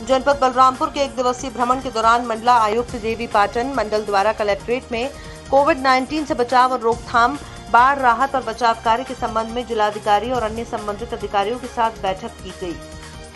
जनपद बलरामपुर के एक दिवसीय भ्रमण के दौरान मंडला आयुक्त देवी पाटन मंडल द्वारा कलेक्ट्रेट में कोविड-19 से बचाव और रोकथाम, बाढ़ राहत और बचाव कार्य के संबंध में जिलाधिकारी और अन्य संबंधित अधिकारियों के साथ बैठक की गई।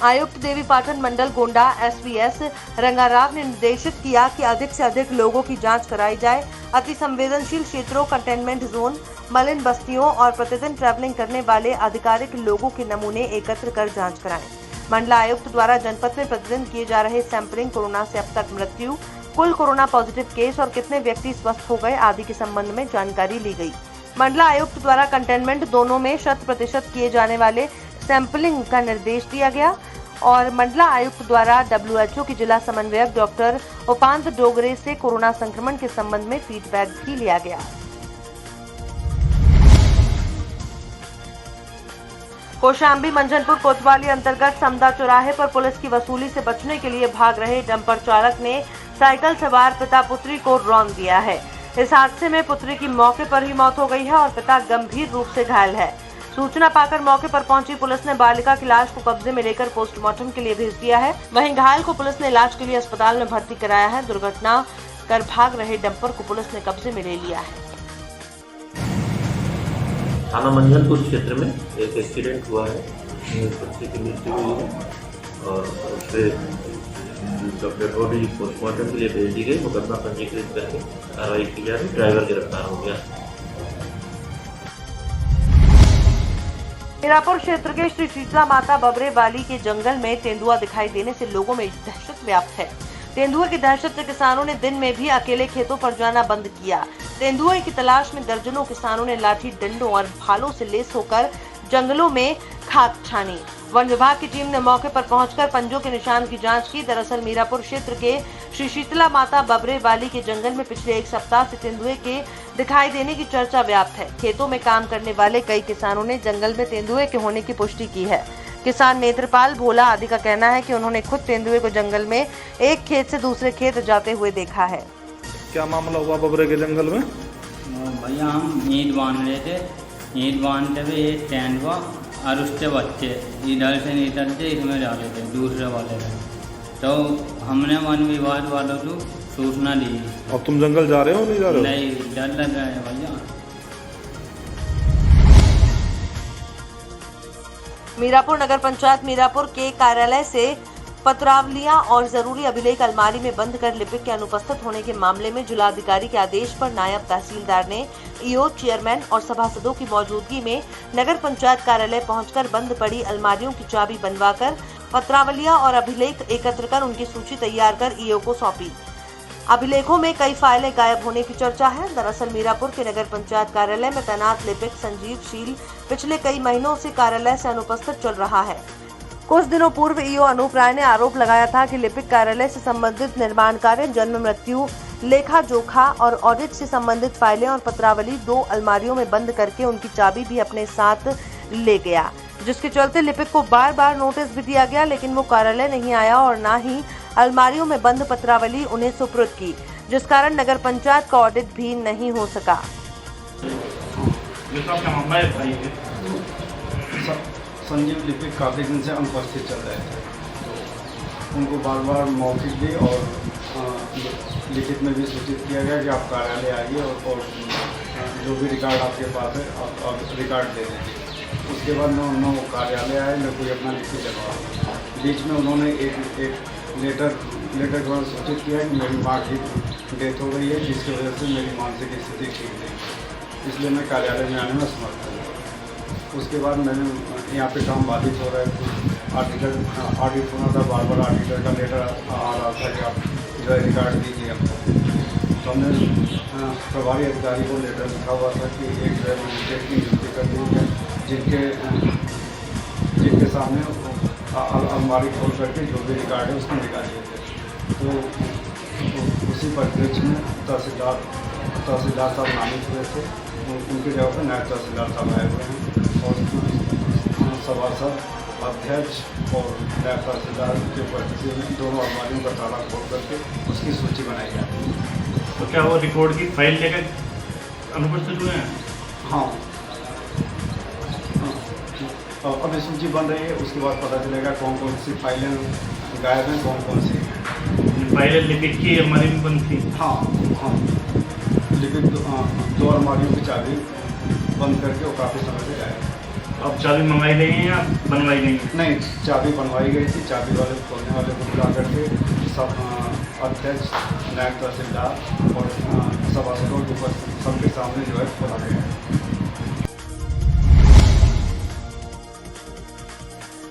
आयुक्त देवी पाटन मंडल गोंडा एसवीएस रंगाराव ने निर्देशित किया कि अधिक से अधिक लोगों की जांच कराई जाए। अति संवेदनशील क्षेत्रों, कंटेनमेंट जोन, मलिन बस्तियों और प्रतिदिन ट्रैवलिंग करने वाले आधिकारिक लोगों के नमूने एकत्र कर जांच कराएं। मंडला आयुक्त द्वारा जनपद में प्रतिदिन किए जा रहे सैंपलिंग, कोरोना से अब तक मृत्यु, कुल कोरोना पॉजिटिव केस और कितने व्यक्ति स्वस्थ हो गए आदि के संबंध में जानकारी ली गई। मंडला आयुक्त द्वारा कंटेनमेंट जोनों में 100% किए जाने वाले सैंपलिंग का निर्देश दिया गया और मंडला आयुक्त द्वारा WHO की जिला समन्वयक डॉक्टर उपांत डोगरे से कोरोना संक्रमण के संबंध में फीडबैक भी लिया गया। कौशाम्बी मंझनपुर कोतवाली अंतर्गत समदा चौराहे पर पुलिस की वसूली से बचने के लिए भाग रहे डंपर चालक ने साइकिल सवार पिता पुत्री को रौंद दिया है। इस हादसे में पुत्री की मौके पर ही मौत हो गई है और पिता गंभीर रूप से घायल है। सूचना पाकर मौके पर पहुंची पुलिस ने बालिका की लाश को कब्जे में लेकर पोस्टमार्टम के लिए भेज दिया है। वहीं घायल को पुलिस ने इलाज के लिए अस्पताल में भर्ती कराया है। दुर्घटना कर भाग रहे डंपर को पुलिस ने कब्जे में ले लिया है। थाना मंझनपुर क्षेत्र में एक एक्सीडेंट हुआ है, बच्चे की मृत्यु हुई है और उससे डेड बॉडी पोस्टमार्टम के लिए भेज दी गई। मुकदमा पंजीकृत करके कार्रवाई की जा रही। ड्राइवर गिरफ्तार हो गया। मीरापुर क्षेत्र के श्री शीतला माता बबरे वाली के जंगल में तेंदुआ दिखाई देने से लोगों में दहशत व्याप्त है। तेंदुए की दहशत से किसानों ने दिन में भी अकेले खेतों पर जाना बंद किया। तेंदुए की तलाश में दर्जनों किसानों ने लाठी डंडों और भालों से लैस होकर जंगलों में खाक छानी। वन विभाग की टीम ने मौके पर पहुंचकर पंजों के निशान की जांच की। दरअसल मीरापुर क्षेत्र के श्री शीतला माता बबरे वाली के जंगल में पिछले एक सप्ताह से तेंदुए के दिखाई देने की चर्चा व्याप्त है। खेतों में काम करने वाले कई किसानों ने जंगल में तेंदुए के होने की पुष्टि की है। किसान नेत्रपाल भोला आदि का कहना है कि उन्होंने खुद तेंदुए को जंगल में एक खेत से दूसरे खेत जाते हुए देखा है। क्या मामला हुआ बबरे के जंगल में? भैया हम ईंट बांध रहे थे, ईंट बांधते हुए ये स्टैंड हुआ और उसके बच्चे इधर से निकलते इसमें डाले थे दूसरे वाले में, तो हमने वन विभाग वालों को सूचना दी। अब तुम जंगल जा रहे हो नहीं जा रहे हो? नहीं, डर लग रहा है भैया। मीरापुर नगर पंचायत मीरापुर के कार्यालय से पत्रावलियां और जरूरी अभिलेख अलमारी में बंद कर लिपिक के अनुपस्थित होने के मामले में जिलाधिकारी के आदेश पर नायब तहसीलदार ने ईओ, चेयरमैन और सभासदों की मौजूदगी में नगर पंचायत कार्यालय पहुंचकर बंद पड़ी अलमारियों की चाबी बनवाकर पत्रावलियां और अभिलेख एकत्र कर उनकी सूची तैयार कर ईओ को सौंपी। अभिलेखों में कई फाइलें गायब होने की चर्चा है। दरअसल मीरापुर के नगर पंचायत कार्यालय में तैनात लिपिक संजीव शील पिछले कई महीनों से कार्यालय से अनुपस्थित चल रहा है। कुछ दिनों पूर्व ईओ अनूप राय ने आरोप लगाया था कि लिपिक कार्यालय से संबंधित निर्माण कार्य, जन्म मृत्यु, लेखा जोखा और ऑडिट से संबंधित फाइलें और पत्रावली 2 अलमारियों में बंद करके उनकी चाबी भी अपने साथ ले गया, जिसके चलते लिपिक को बार बार नोटिस भी दिया गया, लेकिन वो कार्यालय नहीं आया और न ही अलमारियों में बंद पत्रावली उन्हें सुपुर्द की, जिस कारण नगर पंचायत का ऑडिट भी नहीं हो सका। संजीव लिपिक काफ़ी दिन से अनुपस्थित चल रहे थे, तो उनको बार बार मौखिक भी और लिखित में भी सूचित किया गया कि आप कार्यालय आइए और जो भी रिकॉर्ड आपके पास है आप रिकॉर्ड दे दें। उसके बाद न वो कार्यालय आए न कोई अपना लिखित जवाब। बीच में उन्होंने एक लेटर के बाद सूचित किया कि मेरी माँ की डेथ हो गई है, जिसकी वजह से मेरी मानसिक स्थिति ठीक नहीं, इसलिए मैं कार्यालय में आने में असमर्थ हूँ। उसके बाद मैंने यहाँ पे काम बाधित हो रहा है, ऑडिट होना था, बार बार ऑडिटर का लेटर आ रहा था कि आप जो है रिकॉर्ड दीजिए हमको। तो हमने प्रभारी अधिकारी को लेटर लिखा हुआ था कि एक जो है मैजिस्ट्रेट की नियुक्ति कर दी है, जिनके सामने अलमारी खोल करके जो भी रिकॉर्ड है उसको निकालिए थे। तो उसी परिप्रेक्ष्य में तहसीलदार साहब नामित हुए थे, उनकी जगह पर नायब तहसीलदार साहब आए हुए हैं और सभासद, अध्यक्ष और नायब तहसीलदार के उपस्थिति में दोनों अलमारियों का ताला खोल करके उसकी सूची बनाई जाती है। तो क्या वो रिकॉर्ड की फाइल लेकर अनुपस्थित हुए हैं? हाँ, अभी सूची बन रही है, उसके बाद पता चलेगा कौन कौन सी फाइलें गायब हैं, कौन कौन सी। पहले लिपिक की अलमारी में बंद थी। हाँ हाँ, लिपिक 2 अलमारियों की चाबी बंद करके वो काफ़ी समय से गायब। अब चाबी मंगाई गई है या बनवाई गई है? नहीं, चाबी बनवाई गई थी। चाबी वाले खोलने वाले को बुला करके सब अध्यक्ष, नायब तहसीलदार और सभासदों के ऊपर सबके सामने जो है खोला गया है।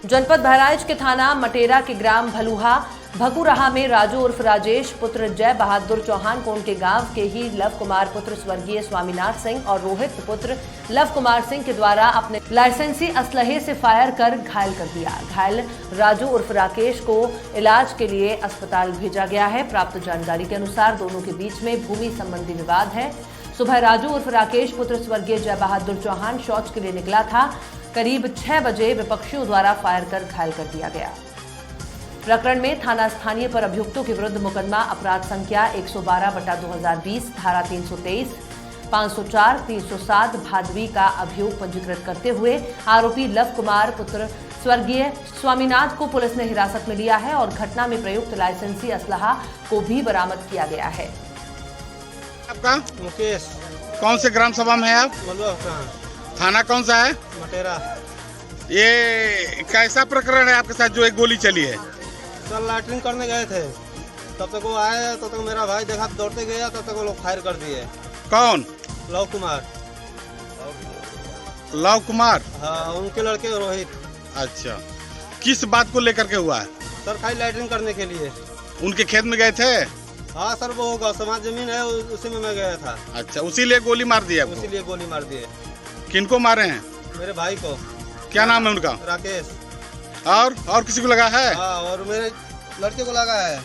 जनपद बहराइच के थाना मटेरा के ग्राम भलुहा भकुराहा में राजू उर्फ राजेश पुत्र जय बहादुर चौहान को उनके गांव के ही लव कुमार पुत्र स्वर्गीय स्वामीनाथ सिंह और रोहित पुत्र लव कुमार सिंह के द्वारा अपने लाइसेंसी असलहे से फायर कर घायल कर दिया। घायल राजू उर्फ राकेश को इलाज के लिए अस्पताल भेजा गया है। प्राप्त जानकारी के अनुसार दोनों के बीच में भूमि संबंधी विवाद है। सुबह राजू उर्फ राकेश पुत्र स्वर्गीय जय बहादुर चौहान शौच के लिए निकला था। करीब 6 बजे विपक्षियों द्वारा फायर कर घायल कर दिया गया। प्रकरण में थाना स्थानीय पर अभियुक्तों के विरुद्ध मुकदमा अपराध संख्या 112/2020 धारा 323, 504, 307 भादवी का अभियोग पंजीकृत करते हुए आरोपी लव कुमार पुत्र स्वर्गीय स्वामीनाथ को पुलिस ने हिरासत में लिया है और घटना में प्रयुक्त लाइसेंसी असलहा को भी बरामद किया गया है। आपका मुकेश। कौन से ग्राम सभा में है आप? मलुआ कहाँ? थाना कौन सा है? मटेरा। ये कैसा प्रकरण है आपके साथ जो एक गोली चली है? कल लैटरिन करने गए थे, तब तक वो आए, तब तक मेरा भाई देखा दौड़ते गया, तब तक वो लोग फायर कर दिए। कौन? लव कुमार। लव कुमार? हाँ, उनके लड़के रोहित। अच्छा, किस बात को लेकर के हुआ है? सर खाली लैटरिन करने के लिए। उनके खेत में गए थे? हाँ सर, वो होगा समाज जमीन है, उसी में मैं गया था। अच्छा, उसी लिए गोली मार दी आपको? उसी लिए गोली मार दिए। किनको मारे हैं? मेरे भाई को। क्या नाम है उनका? राकेश। और किसी को लगा है? हाँ, और मेरे लड़के को लगा है।